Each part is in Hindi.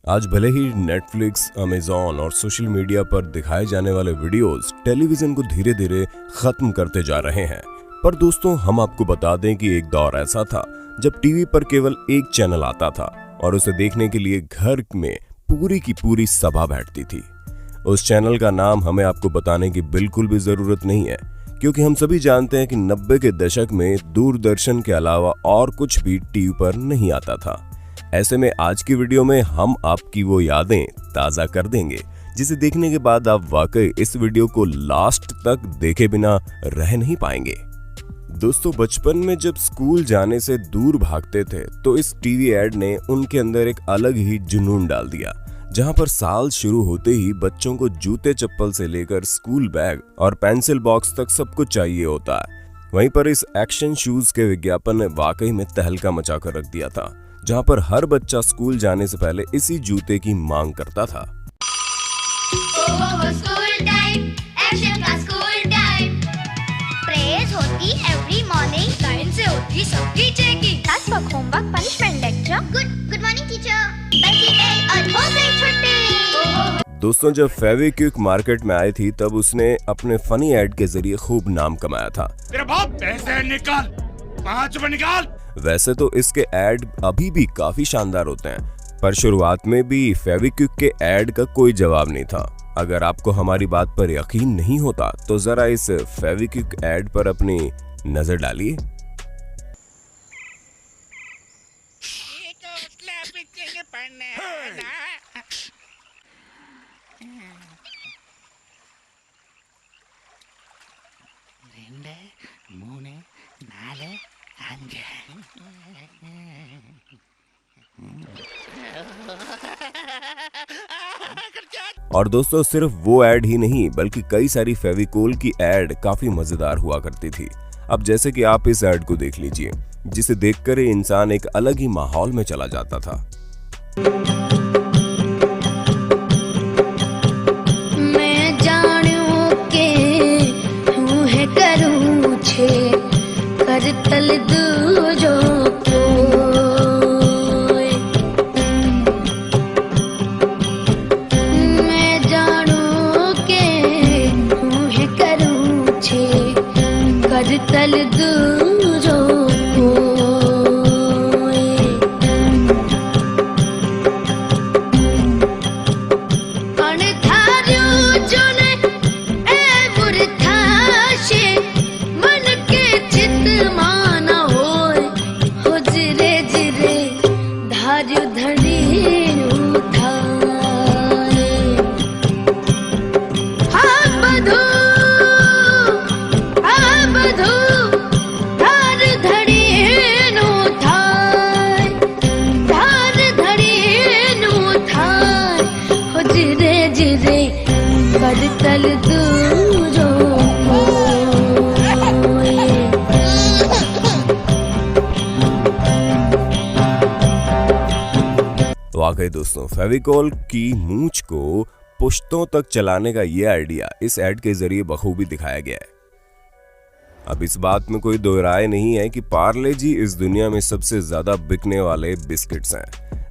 आज भले ही नेटफ्लिक्स, अमेजॉन और सोशल मीडिया पर दिखाए जाने वाले वीडियोस टेलीविजन को धीरे धीरे खत्म करते जा रहे हैं, पर दोस्तों हम आपको बता दें कि एक दौर ऐसा था जब टीवी पर केवल एक चैनल आता था और उसे देखने के लिए घर में पूरी की पूरी सभा बैठती थी। उस चैनल का नाम हमें आपको बताने की बिल्कुल भी जरूरत नहीं है, क्योंकि हम सभी जानते हैं कि 90 के दशक में दूरदर्शन के अलावा और कुछ भी टीवी पर नहीं आता था। ऐसे में आज की वीडियो में हम आपकी वो यादें ताजा कर देंगे जिसे देखने के बाद आप वाकई इस वीडियो को लास्ट तक देखे बिना रह नहीं पाएंगे। दोस्तों, बचपन में जब स्कूल जाने से दूर भागते थे तो इस टीवी एड ने उनके अंदर एक अलग ही जुनून डाल दिया, जहां पर साल शुरू होते ही बच्चों को जूते चप्पल से लेकर स्कूल बैग और पेंसिल बॉक्स तक सब कुछ चाहिए होता है। वहीं पर इस एक्शन शूज के विज्ञापन ने वाकई में तहलका मचा कर रख दिया था, जहां पर हर बच्चा स्कूल जाने से पहले इसी जूते की मांग करता था। स्कूल टाइम, एक्शन का स्कूल टाइम। प्रेयर्स होती एवरी मॉर्निंग, टाइम से होती सबकी checking. Class work, homework, punishment, lecture. Good morning teacher. Bell और हो गई छुट्टी। दोस्तों, जब फेविक्विक मार्केट में आई थी तब उसने अपने फनी एड के जरिए खूब नाम कमाया था। तेरे बाप पैसे निकाल, 5 रुपए निकाल। वैसे तो इसके एड अभी भी काफी शानदार होते हैं, पर शुरुआत में भी फेविक्विक के एड का कोई जवाब नहीं था। अगर आपको हमारी बात पर यकीन नहीं होता तो जरा इस फेविक्विक एड पर अपनी नजर डालिए। और दोस्तों, सिर्फ वो ऐड ही नहीं बल्कि कई सारी फेविकोल की ऐड काफी मजेदार हुआ करती थी। अब जैसे कि आप इस ऐड को देख लीजिए, जिसे देखकर इंसान एक अलग ही माहौल में चला जाता था। मैं जानू के हूँ है करूँ छे कर तल दूजो तल दूरो मन के चित माना हो जिरे जिरे धार्यो धड़ी तल दूरो। वाकई दोस्तों, फेविकोल की मूंछ को पुश्तों तक चलाने का ये आइडिया इस ऐड के जरिए बखूबी दिखाया गया है। अब इस बात में कोई दो राय नहीं है कि पार्ले जी इस दुनिया में सबसे ज्यादा बिकने वाले बिस्किट्स हैं,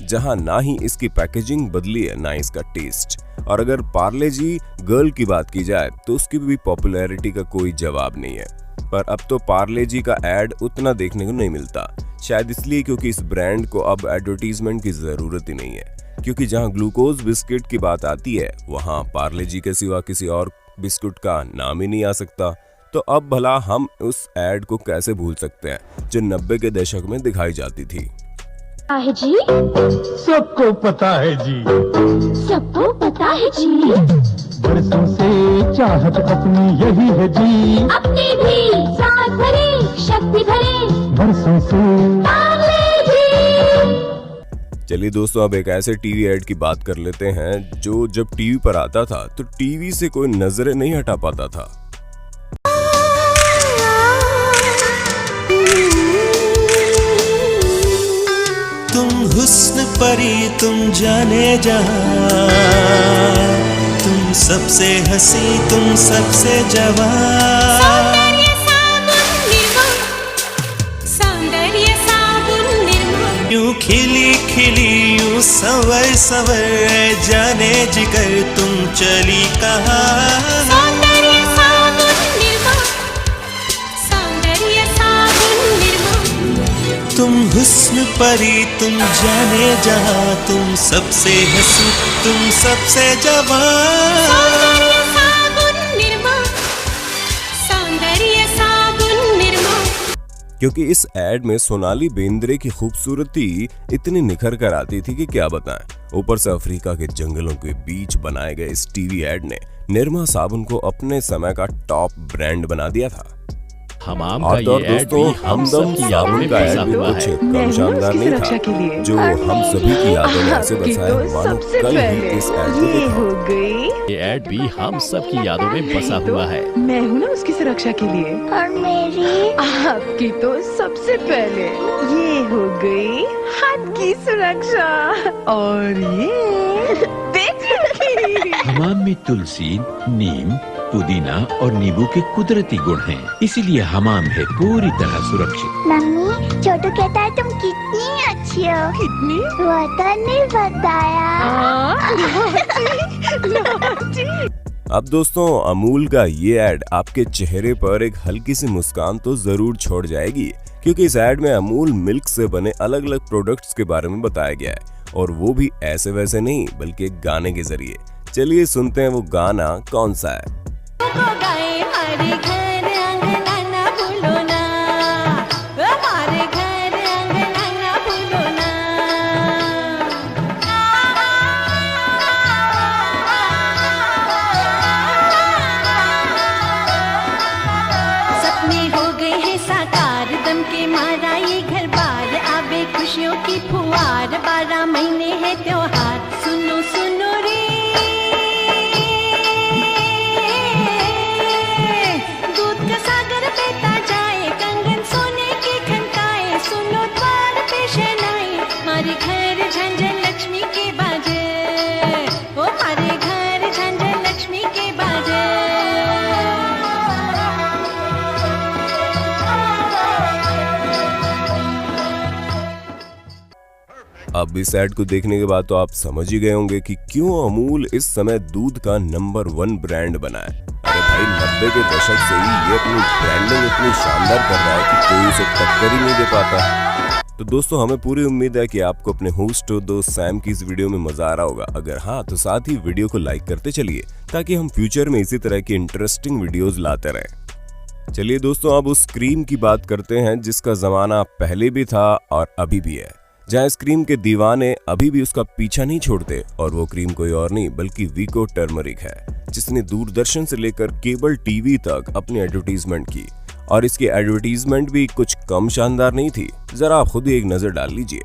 जहां ना ही इसकी पैकेजिंग बदली है ना इसका टेस्ट। और अगर पार्ले जी गर्ल की बात की जाए तो उसकी भी पॉपुलैरिटी का कोई जवाब नहीं है। पर अब तो पार्ले जी का एड उतना देखने को नहीं मिलता, शायद इसलिए क्योंकि इस ब्रांड को अब एडवर्टीजमेंट की जरूरत ही नहीं है, क्योंकि जहां ग्लूकोज बिस्किट की बात आती है वहां पार्ले जी के सिवा किसी और बिस्कुट का नाम ही नहीं आ सकता। तो अब भला हम उस एड को कैसे भूल सकते हैं जो 90 के दशक में दिखाई जाती थी। है जी, सबको पता है जी, सबको पता है जी, बरसों से चाहत अपनी यही है जी, अपनी भी साथ भरे शक्ति भरे बरसों से पार्ले जी। चलिए दोस्तों, अब एक ऐसे टीवी एड की बात कर लेते हैं जो जब टीवी पर आता था तो टीवी से कोई नजरें नहीं हटा पाता था। हुस्न परी तुम जाने जहां, तुम सबसे हंसी तुम सबसे जवान। यूं खिली खिली यूं सवर सवर जाने जिगर तुम चली कहाँ। सौंदर्य साबुन निर्मा, सौंदर्य साबुन निर्मा। तुम हुस्न परी तुम जाने जहाँ, तुम सबसे हंसी तुम सबसे जवान। सौंदर्य साबुन निर्मा, सौंदर्य साबुन निर्मा। क्योंकि इस एड में सोनाली बेंद्रे की खूबसूरती इतनी निखर कर आती थी कि क्या बताएं। ऊपर से अफ्रीका के जंगलों के बीच बनाए गए इस टीवी एड ने निरमा साबुन को अपने समय का टॉप ब्रांड बना दिया था। हमाम का और ये ऐड दोस्तों भी हम सब हमदम की यादों में साबुन का बसा ऐड भी हुआ कुछ है। कम शानदार नहीं था, जो हम सभी की यादों में ऐसे बसा है मानो कल ही इस ऐड को देखा। ये ऐड भी हम सब की यादों में बसा हुआ है। मैं हूँ ना उसकी सुरक्षा के लिए। और मेरी आपकी तो सबसे पहले ये हो गई हाथ की सुरक्षा, और ये देखिए। हमाम में तुलसी, नीम, पुदीना और नींबू के कुदरती गुण हैं, इसीलिए हमाम है पूरी तरह सुरक्षित। मम्मी, छोटू कहता है तुम कितनी अच्छी हो। कितनी? वतन ने बताया। अब दोस्तों अमूल का ये ऐड आपके चेहरे पर एक हल्की सी मुस्कान तो जरूर छोड़ जाएगी, क्योंकि इस ऐड में अमूल मिल्क से बने अलग अलग प्रोडक्ट्स के बारे में बताया गया है, और वो भी ऐसे वैसे नहीं बल्कि एक गाने के जरिए। चलिए सुनते हैं वो गाना कौन सा है। हमारे घर अंगना ना भूलो ना, हमारे घर अंगना ना भूलो ना। सपने हो गए हैं साकार, दम के मारा ये घर बार आवे खुशियों की फुहार। 12 महीने है त्योहार, सुनो सुनो रे अब इस ऐड को देखने के बाद तो आप समझ ही गए होंगे कि क्यों अमूल इस समय दूध का नंबर 1 ब्रांड बना है। अरे भाई 90 के दशक से ही ये अपनी ब्रांडिंग इतनी शानदार कर रहा है कि कोई उसे टक्कर ही नहीं दे पाता। तो दोस्तों हमें पूरी उम्मीद है कि आपको अपने होस्ट दोस्त सैम की इस वीडियो में मजा आ रहा होगा। अगर हाँ तो साथ ही वीडियो को लाइक करते चलिए, ताकि हम फ्यूचर में इसी तरह की इंटरेस्टिंग वीडियोस लाते रहें। चलिए दोस्तों अब उस क्रीम की बात करते हैं जिसका जमाना पहले भी था और अभी भी है, जहां इस क्रीम के दीवाने अभी भी उसका पीछा नहीं छोड़ते। और वो क्रीम कोई और नहीं बल्कि वीको टर्मरिक है, जिसने दूरदर्शन से लेकर केबल टीवी तक अपनी एडवर्टीजमेंट की। और इसकी एडवर्टीजमेंट भी कुछ कम शानदार नहीं थी। जरा आप खुद ही एक नजर डाल लीजिए।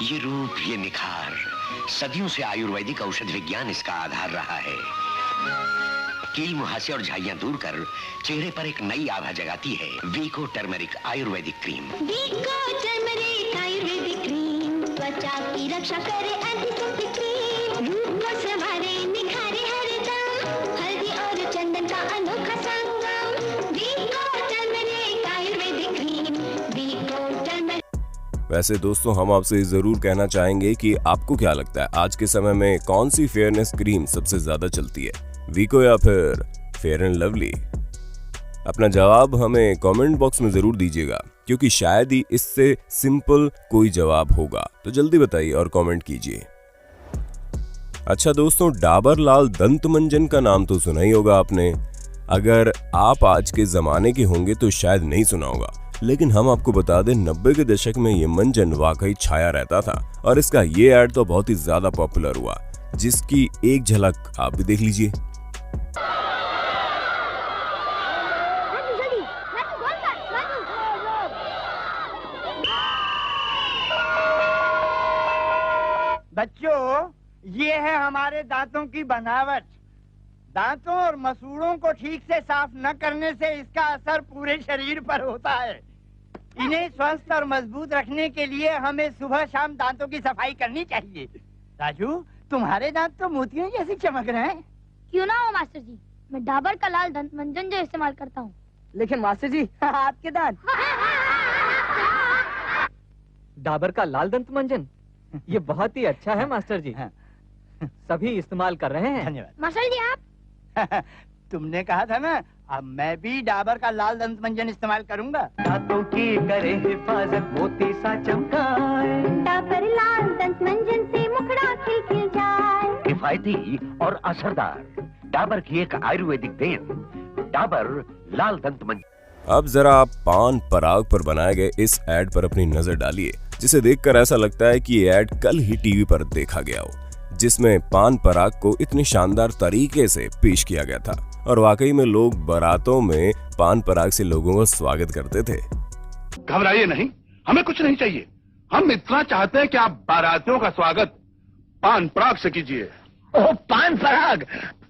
ये रूप, ये निखार, सदियों से आयुर्वेदिक औषध विज्ञान इसका आधार रहा है। कील मुहासे और झाइयां दूर कर चेहरे पर एक नई आभा जगाती है वीको टर्मरिक आयुर्वेदिक क्रीम। वीको टर्मरिक आयुर्वेदिक क्रीम त्वचा की रक्षा करे, एंटीसेप्टिक क्रीम रूप को संवारे, निखारे हरदम, हल्दी और चंदन का अनोखा संगम। वीको टर्मरिक आयुर्वेदिक क्रीम, वीको टर्मरिक। वैसे दोस्तों हम आपसे जरूर कहना चाहेंगे कि आपको क्या लगता है आज के समय में कौन सी फेयरनेस क्रीम सबसे ज्यादा चलती है, वीको या फिर फेयर एंड लवली? अपना जवाब हमें कमेंट बॉक्स में जरूर दीजिएगा, क्योंकि शायद ही इससे सिंपल कोई जवाब होगा। तो जल्दी बताइए और कमेंट कीजिए। अच्छा दोस्तों, डाबर लाल दंत मंजन का नाम तो सुना ही होगा आपने। अगर आप आज के जमाने के होंगे तो शायद नहीं सुना होगा, लेकिन हम आपको बता दें 90 के दशक में ये मंजन वाकई छाया रहता था और इसका ये ऐड तो बहुत ही ज्यादा पॉपुलर हुआ, जिसकी एक झलक आप भी देख लीजिए। बच्चों, ये है हमारे दांतों की बनावट। दांतों और मसूड़ों को ठीक से साफ न करने से इसका असर पूरे शरीर पर होता है। इन्हें स्वस्थ और मजबूत रखने के लिए हमें सुबह शाम दांतों की सफाई करनी चाहिए। राजू, तुम्हारे दांत तो मोतियों जैसे चमक रहे हैं। क्यों ना हो मास्टर जी, मैं डाबर का लाल दंत मंजन जो इस्तेमाल करता हूँ। लेकिन मास्टर जी, आपके दांत डाबर का लाल दंत मंजन, ये बहुत ही अच्छा है मास्टर जी। सभी इस्तेमाल कर रहे हैं। धन्यवाद मास्टर जी। आप तुमने कहा था ना, अब मैं भी डाबर का लाल दंत मंजन इस्तेमाल करूंगा। दांतों की करे हिफाजत मोती सा चमकाए, डाबर लाल दंत मंजन से मुखड़ा खिल जाए। किफायती और असरदार डाबर की एक आयुर्वेदिक देन, डाबर लाल दंत मंजन। अब जरा आप पान पराग पर बनाए गए इस ऐड पर अपनी नजर डालिए, जिसे देखकर ऐसा लगता है कि ये ऐड कल ही टीवी पर देखा गया हो, जिसमें पान पराग को इतने शानदार तरीके से पेश किया गया था और वाकई में लोग बारातों में पान पराग से लोगों का स्वागत करते थे। घबराइए नहीं, हमें कुछ नहीं चाहिए। हम इतना चाहते हैं कि आप बारातियों का स्वागत पान पराग से कीजिए। ओह, पान पराग!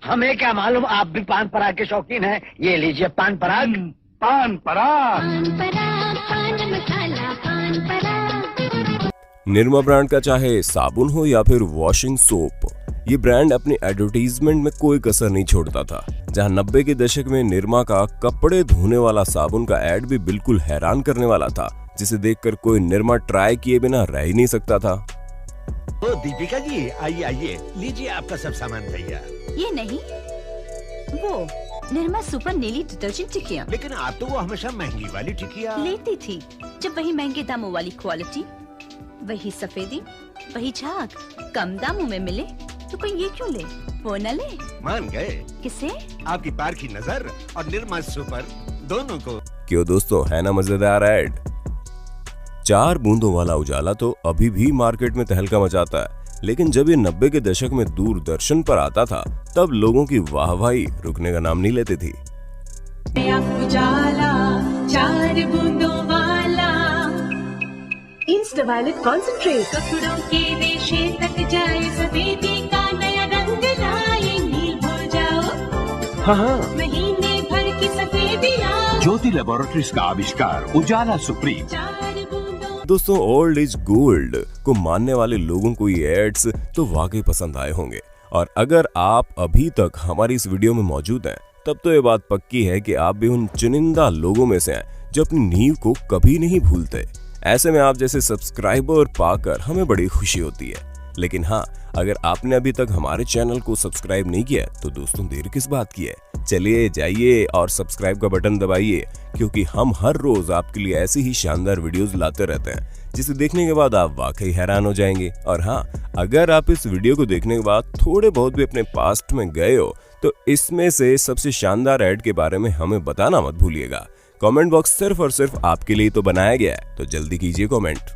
हमें क्या मालूम आप भी पान पराग के शौकीन हैं। ये लीजिए पान पराग। पान पराग। पान मसाला पान पराग। निरमा ब्रांड का चाहे साबुन हो या फिर वॉशिंग सोप, ये ब्रांड अपनी एडवर्टीजमेंट में कोई कसर नहीं छोड़ता था। जहां 90 के दशक में निरमा का कपड़े धोने वाला साबुन का ऐड भी बिल्कुल हैरान करने वाला था, जिसे देखकर कोई निरमा ट्राई किए बिना रह ही नहीं सकता था। तो दीपिका जी, आइए आइए, लीजिए आपका सब सामान तैयार। ये नहीं, वो निर्मा सुपर नीली डिटर्जेंट टिकिया। लेकिन आप तो वो हमेशा महंगी वाली टिकिया लेती थी। जब वही महंगे दामों वाली क्वालिटी, वही सफेदी, वही झाग कम दामों में मिले तो कोई ये क्यों ले? वो न ले। मान गए? किसे? आपकी पार की नजर और निर्मा सुपर दोनों को। क्यों दोस्तों, है ना मजेदार ऐड? 4 बूंदों वाला उजाला तो अभी भी मार्केट में तहलका मचाता है, लेकिन जब ये 90 के दशक में दूरदर्शन पर आता था तब लोगों की वाहवाही रुकने का नाम नहीं लेती थी। उजाला 4 बूंदों वाला, इंस्टा वायलेट कॉन्सेंट्रेट, कपड़ों के रेशे तक जाए, सफेदी का नया रंग लाए, नील हो जाओ। हाँ, महीने भर की सफेदी ज्योति लैबोरेटरीज का आविष्कार उजाला सुप्रीम। दोस्तों, ओल्ड इज गोल्ड को मानने वाले लोगों को ये एड्स तो वाकई पसंद आए होंगे, और अगर आप अभी तक हमारी इस वीडियो में मौजूद हैं तब तो ये बात पक्की है कि आप भी उन चुनिंदा लोगों में से हैं जो अपनी नींव को कभी नहीं भूलते। ऐसे में आप जैसे सब्सक्राइबर पाकर हमें बड़ी खुशी होती है। लेकिन हाँ, अगर आपने अभी तक हमारे चैनल को सब्सक्राइब नहीं किया तो दोस्तों देर किस बात की है, चलिए जाइए और सब्सक्राइब का बटन दबाइए, क्योंकि हम हर रोज आपके लिए ऐसी ही शानदार वीडियोस लाते रहते हैं जिसे देखने के बाद आप वाकई हैरान हो जाएंगे। और हाँ, अगर आप इस वीडियो को देखने के बाद थोड़े बहुत भी अपने पास्ट में गए हो तो इसमें से सबसे शानदार ऐड के बारे में हमें बताना मत भूलिएगा। कमेंट बॉक्स सिर्फ और सिर्फ आपके लिए तो बनाया गया है, तो जल्दी कीजिए कमेंट।